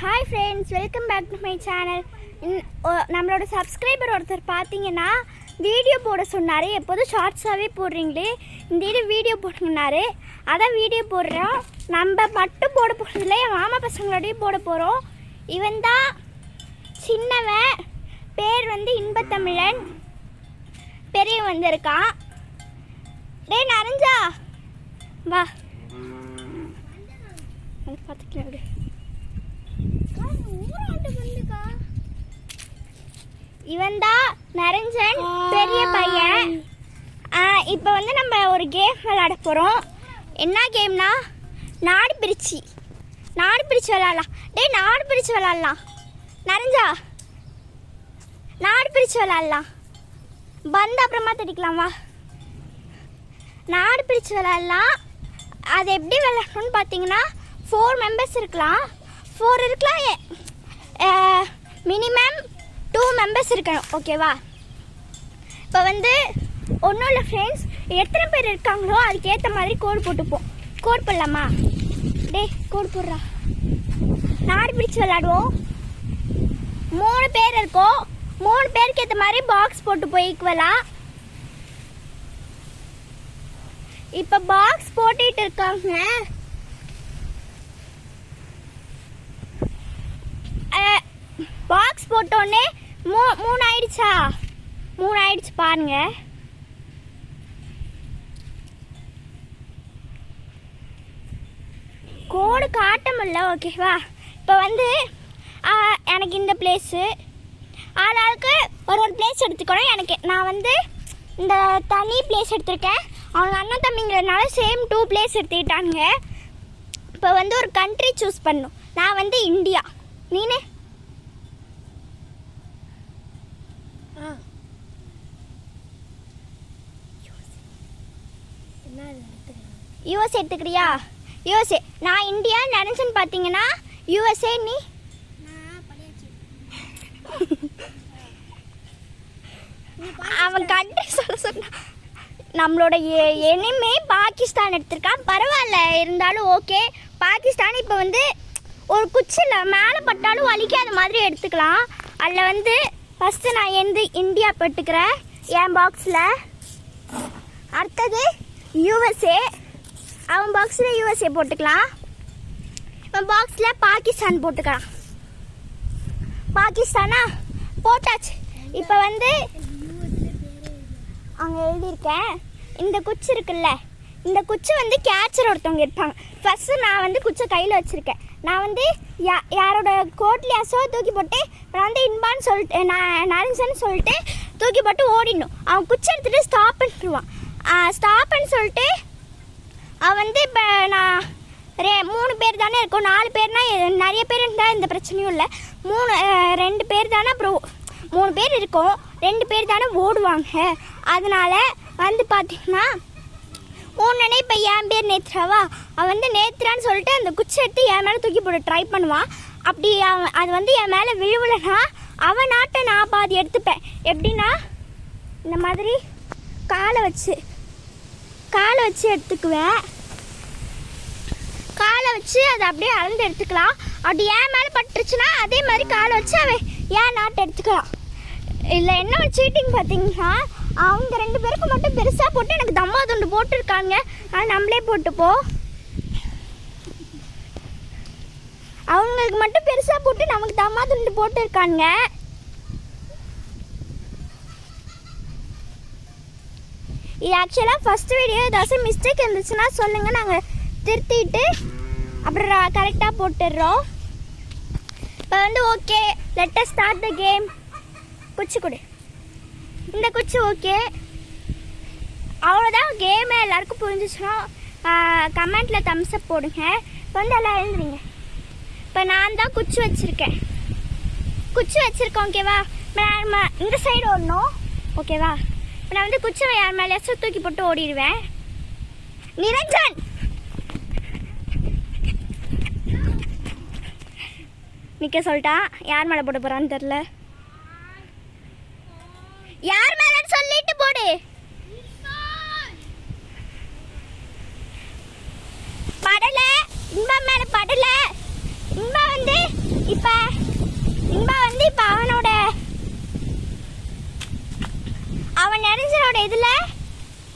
Hi friends, welcome back to my channel. நம்மளோட subscriber ஒருத்தர் பார்த்தீங்கன்னா வீடியோ போட சொன்னார். எப்போதும் ஷார்ட்ஸாகவே போடுறீங்களே, இந்த வீடியோ போட்டுனாரு. அதான் வீடியோ போடுறோம். நம்ம மட்டும் போட போகிறதில்ல, என் மாமா பசங்களோடையும் போட போகிறோம். இவன் தான் சின்னவன், பேர் வந்து இன்பத்தமிழன். பெரியவன் வந்திருக்கான். டேய் நரஞ்சா வா, பார்த்துக்கலாம். இவன் தான் நரஞ்சன், பெரிய பையன். இப்போ வந்து நம்ம ஒரு கேம் விளையாட போகிறோம். என்ன கேம்னா நாடு பிரிச்சு விளையாடலாம். டேய் நாடு பிரிச்சு விளையாடலாம். நரஞ்சா நாடு பிரிச்சு விளையாடலாம். பந்து அப்புறமா தடிக்கலாம். வா, நாடு பிரிச்சு விளையாடலாம். அது எப்படி விளையாடணும்னு பார்த்தீங்கன்னா 4 மெம்பர்ஸ் இருக்கலாம். 4 இருக்கலாம், மினிமம் 2 மெம்பர்ஸ் இருக்கணும். ஓகேவா? இப்போ வந்து ஒன்றும் இல்லை ஃப்ரெண்ட்ஸ், எத்தனை பேர் இருக்காங்களோ அதுக்கேற்ற மாதிரி கோடு போட்டுப்போம். கோடு போடலாமா? டேய் கோடு போடுறா. நாடு பிடிச்சு விளையாடுவோம். 3 பேர் இருக்கோம். 3 பேருக்கு ஏற்ற மாதிரி பாக்ஸ் போட்டு போய் ஈக்குவலாக. இப்போ பாக்ஸ் போட்டுட்டு இருக்காங்க. பாக்ஸ் போட்டோன்னே 3 ஆயிடுச்சா? 3 ஆயிடுச்சு பாருங்க. கோடு காட்ட முடியல. ஓகேவா? இப்போ வந்து எனக்கு இந்த பிளேஸு, ஆளாளுக்கு ஒரு பிளேஸ் எடுத்துக்கணும். நான் வந்து இந்த தனி பிளேஸ் எடுத்திருக்கேன். அவங்க அண்ணன் தம்பிங்கிறதுனால சேம் 2 பிளேஸ் எடுத்துக்கிட்டாங்க. இப்போ வந்து ஒரு கண்ட்ரி சூஸ் பண்ணும். நான் வந்து இந்தியா. நீனு யூஎஸ்ஏ எடுத்துக்கிறியா? யூஎஸ்ஏ. நான் இந்தியா நினைச்சேன்னு பார்த்தீங்கன்னா யூஎஸ்ஏ. நீ அவன் கண்ட்ரி சொல்ல சொன்னா. நம்மளோட எனிமே பாகிஸ்தான் எடுத்திருக்கான். பரவாயில்ல, இருந்தாலும் ஓகே. பாகிஸ்தான் இப்போ வந்து ஒரு குச்சியில் மேலே பட்டாலும் வலிக்காத மாதிரி எடுத்துக்கலாம். அதில் வந்து ஃபஸ்ட்டு நான் இந்தியா போட்டுக்கிறேன் என் பாக்ஸில். அடுத்தது யூஎஸ்ஏ. அவன் பாக்ஸில் யூஎஸ்ஏ போட்டுக்கலாம். அவன் பாக்ஸில் பாகிஸ்தான் போட்டுக்கலாம். பாகிஸ்தானா போட்டாச்சு. இப்போ வந்து அங்கே எழுதியிருக்கேன். இந்த குச்சி இருக்குல்ல, இந்த குச்சி வந்து கேட்சர் ஒருத்தவங்க இருப்பாங்க. ஃபஸ்ட்டு நான் வந்து குச்சை கையில் வச்சுருக்கேன். நான் வந்து யாரோட கோட்லியாஸோ தூக்கி போட்டு நான் வந்து இன்பான்னு சொல்லிட்டு நரஞ்சன்னு சொல்லிட்டு தூக்கி போட்டு ஓடிடணும். அவன் குச்சி எடுத்துகிட்டு ஸ்டாப் பண்ணிடுவான். ஸ்டாப்னு சொல்லிட்டு அவன் வந்து இப்போ நான் 3 பேர் தானே இருக்கும். 4 பேர்னால் நிறைய பேர் இருந்தால் எந்த பிரச்சனையும் இல்லை. 2 பேர் தானே, அப்புறம் 3 பேர் இருக்கும். 2 பேர் தானே ஓடுவாங்க. அதனால் வந்து பார்த்திங்கன்னா உடனே இப்போ என் பேர் நேத்ராவா, அவன் வந்து நேத்ரான்னு சொல்லிட்டு அந்த குச்சி எடுத்து என் மேலே தூக்கி போட்டு ட்ரை பண்ணுவான். அப்படி அது வந்து என் மேலே விழுவலைன்னா அவன் நாட்டை நான் பாதி எடுத்துப்பேன். எப்படின்னா இந்த மாதிரி காலை வச்சு எடுத்துக்குவேன். காலை வச்சு அதை அப்படியே அளந்து எடுத்துக்கலாம். அப்படி என் மேலே பட்டுருச்சுன்னா அதே மாதிரி காலை வச்சு அவன் என் நாட்டை எடுத்துக்கலாம். இல்லை என்ன ஒரு சீட்டிங் பார்த்தீங்கன்னா, அவங்க 2 பேருக்கு மட்டும் பெருசாக போட்டு எனக்கு தம்மா துண்டு போட்டுருக்காங்க. ஆனால் நம்மளே போட்டுப்போம். அவங்களுக்கு மட்டும் பெருசாக போட்டு நமக்கு தம்மா துண்டு போட்டுருக்காங்க. இது ஆக்சுவலாக ஃபஸ்ட் வீடியோ. ஏதாச்சும் மிஸ்டேக் இருந்துச்சுன்னா சொல்லுங்கள், நாங்கள் திருத்திட்டு அப்புறம் கரெக்டாக போட்டுடுறோம். இப்போ வந்து okay, let us start the game. குச்சி கொடு. இந்த குச்சி ஓகே, அவ்வளோதான். கேமு எல்லாருக்கும் புரிஞ்சிச்சுன்னா கமெண்ட்டில் தம்ஸ் அப் போடுங்க. இப்போ வந்து எல்லாம் எழுதுறீங்க. இப்போ நான் தான் குச்சி வச்சுருக்கேன். ஓகேவா? இந்த சைடு ஓடணும். ஓகேவா? இப்போ நான் வந்து குச்சி யார் மேலேயாச்சும் தூக்கி போட்டு ஓடிடுவேன். நிரஞ்சன் நிற்க சொல்லிட்டான். யார் மேலே போட போகிறான்னு தெரில. யார் மேலே சொல்லிட்டு போடு. படலை, இன்பா மேலே படலை. இன்பா வந்து இப்ப இன்பா வந்து இப்ப அவன் நெரிஞ்சனோட இதுல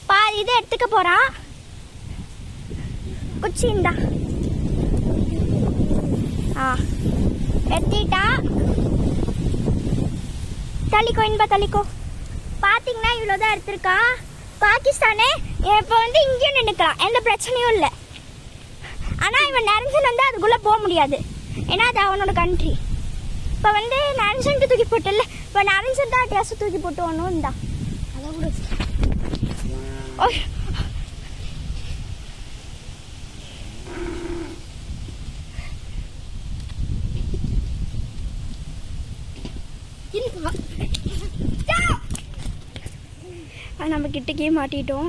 பாதி இதை எடுத்துக்க போறான். குச்சி இந்தா எடுத்துட்டா. தள்ளிக்கோ இன்பா தள்ளிக்கோ. பாத்தீங்கன்னா இவ்வளவுதான் எடுத்திருக்கான். பாகிஸ்தானே இப்போ வந்து இங்கேயும் நின்றுக்கலாம், எந்த பிரச்சனையும் இல்லை. ஆனால் இவன் நரஞ்சன் வந்து அதுக்குள்ளே போக முடியாது, ஏன்னா அது அவனோட கண்ட்ரி. இப்போ வந்து நரஞ்சன்ட்டு தூக்கி போட்டல, இப்போ நரஞ்சன் தான் ட்ரெஸ் தூக்கி போட்டு ஒன்றும் தான் அதை கூட. நம்ம கிட்டக்கே மாட்டிட்டோம்.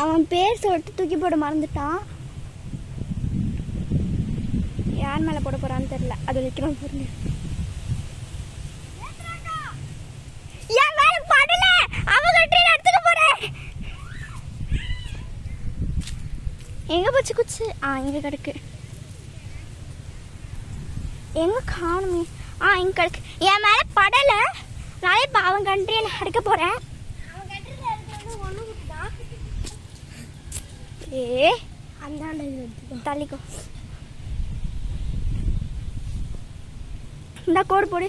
அவன் பேர் சொல்லிட்டு தூக்கி போட மறந்துட்டான். யார் மேல போட போறான்னு தெரியல. அது வைக்கிறோம் பொருள் என் மேல படல. அவங்க எடுத்துக்க போறேன். எங்க போச்சு குச்சி? இங்க கிடக்கு. எங்க காணுமே? இங்க கிடக்கு. என் மேல படல. நாளை இப்போ அவன் கண்ட்ரியை நான் எடுக்க போறேன். தள்ளிக்கோ. இந்த கோடு போடு.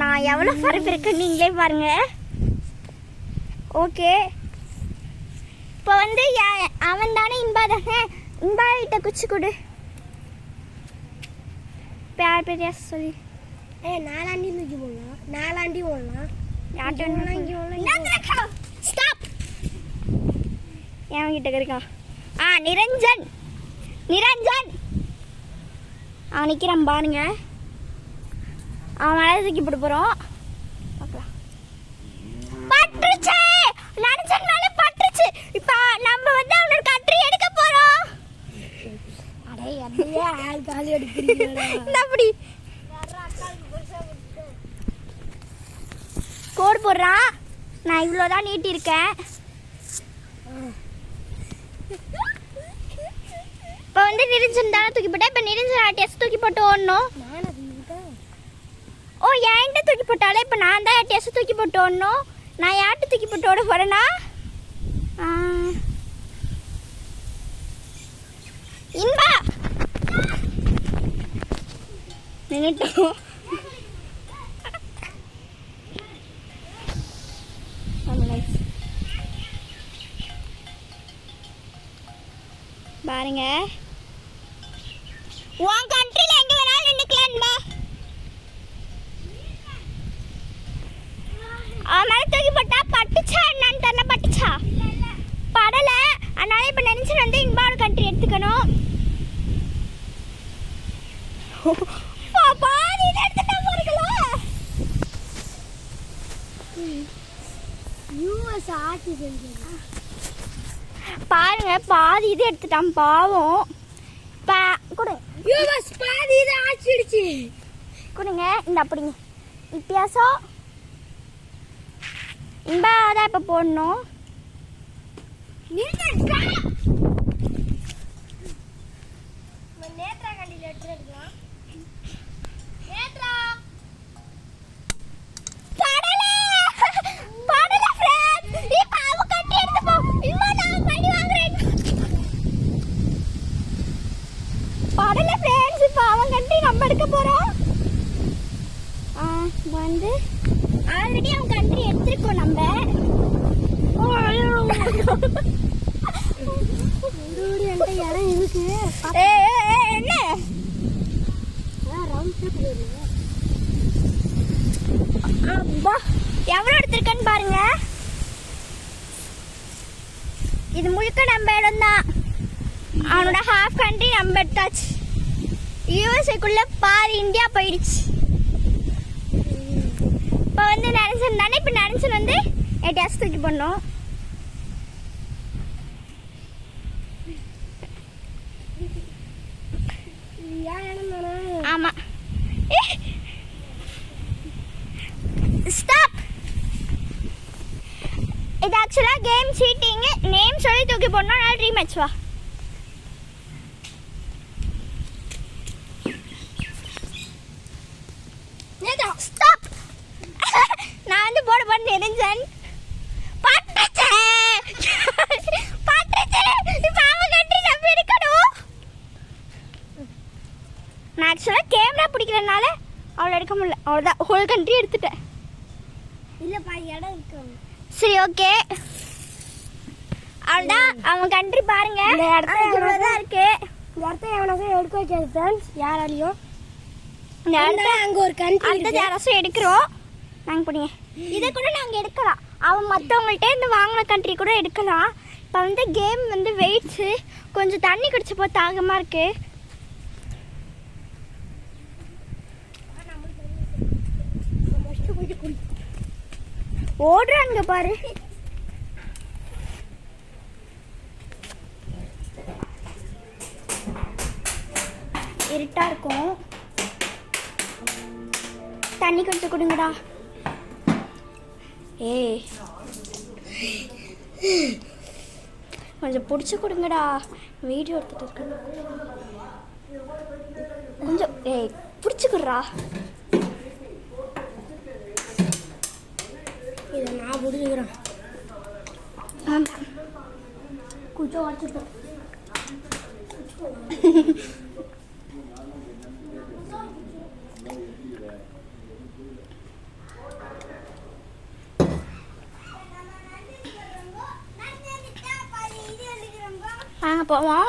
நான் எவ்வளவு பரப்பு இருக்கேன்னு நீங்களே பாருங்க. ஓகே, இப்போ வந்து அவன் தானே இன்பா தானே. இன்பா கிட்ட குச்சி கொடு. प्यार पे रेस சொல்லி நாலாண்டி தூக்கி போடலாம். நாலாண்டி ஓடலாம். ஸ்டாப். என் கிட்ட இருக்கான். நிரஞ்சன். நிரஞ்சன் அவன் நிற்கிறான் பாருங்க. அவன் மேலே தூக்கி போட்டு போகிறோம். பார்க்கலாம். பட்டுருச்சு. நிரஞ்சன் மேலே பட்டுருச்சு. இப்போ நம்ம வந்து அவனோட கட்ரி எடுக்க போகிறோம். கோடு போடுறான். நான் இவ்வளோதான் நீட்டி இருக்கேன். இப்போ வந்து நிரஞ்சன் தானே தூக்கி போட்டேன். இப்போ நிரஞ்சன் டெஸ்ட் தூக்கி போட்டு ஓடணும். என்கிட்ட தூக்கி போட்டாலே இப்போ நான் தான் டெஸ்ட் தூக்கி போட்டு ஓடணும். நான் யார்கிட்ட தூக்கி போட்டு ஓட போறேன்னா இன்பா நின்னுட்டோம். பாருங்க, உன் கண்ட்ரில எங்க வேணாலும் நின்னுக்கலாம்பா. அவன் மேல தூக்கி போட்டா பட்டுச்சா என்னன்னு தெரியல. பட்டுச்சா படல. அதனால இப்ப நினைச்சு வந்து இன்பாடு கண்ட்ரி எடுத்துக்கணும். பாதி எடுத்துட்டா போறீங்களா? யூஎஸ் ஆட்சி செஞ்சது பாருங்க. பாதி இது எடுத்துட்டான் பாவம். கூட யூஎஸ் பாதி இது ஆச்சிடுச்சு. கொடுங்க இந்த அப்படிங்க. வித்தியாசம் இம்பாதான் இப்ப போடணும். நேத்ரா கண்டியில் எடுத்துக்கலாம். நேத்ரா நம்ம எடுக்க போறோம். வந்து ஆல்ரெடி அவன் கண்ட்ரி எடுத்துருக்கோம் நம்ம. இடம் இருக்கு. என்ன எவ்வளவு எடுத்திருக்கேன்னு பாருங்க. இது முழுக்க நம்ம இடம் தான். அவனோட ஹாஃப் கண்ட்ரி நம்ம எடுத்தாச்சு. யூஎஸ்ஏக்குள்ள பாதி இந்தியா போயிடுச்சு. இப்போ வந்து நரஞ்சன் தானே. இப்போ நரஞ்சன் வந்து டெஸ்ட் தூக்கி பண்ணோம். ஆமா. ஸ்டாப். இது ஆக்சுவலாக கேம் சீட்டிங். நேம் சொல்லி தூக்கி போடணும். நாள் ரீமேட்ச் வா. ஸ்டாப். நான் வந்து போட போட்டு எரிஞ்சேன். பட்டுச்சு பட்டுச்சு. இப்போ அவன் கண்ட்ரி நம்ம எடுக்கணும். நான் ஆக்சுவலாக கேமரா பிடிக்கிறதுனால அவளை எடுக்க முடியல. அவ்வளோதான், ஹோல் கண்ட்ரி எடுத்துட்டேன். இல்லைப்பா இடம் இருக்கு. சரி ஓகே, அவ்வளோதான். அவன் கண்ட்ரி பாருங்க. இந்த இடத்த இவ்வளோதான் இருக்கு. இந்த இடத்த எவனாச்சும் எடுக்க வைக்காது ஃப்ரெண்ட்ஸ், யாராலையும். இந்த இடத்த அங்கே ஒரு கண்ட்ரி அடுத்த யாராச்சும் எடுக்கிறோம். நாங்கள் பிடிங்க. இதை கூட நாங்கள் எடுக்கலாம். அவன் மற்றவங்கள்ட்ட இருந்து வாங்கின கண்ட்ரி கூட எடுக்கலாம். இப்போ வந்து கேம் வந்து வெயிட்ஸு கொஞ்சம் தண்ணி குடிச்சப்போ தாகமாக இருக்கு. ஓடுறாங்க பாரு. இருட்டா இருக்கும். தண்ணி கொடுத்து கொடுங்கடா. ஏய் கொஞ்சம் பிடிச்சி கொடுங்கடா, வீடியோ எடுத்துட்டு இருக்கேன். கொஞ்சம் ஏய் பிடிச்சிக்குறா. இதை நான் பிடிச்சிக்கிறேன். கொஞ்சம் வச்சுட்டு வாங்க போவோம்.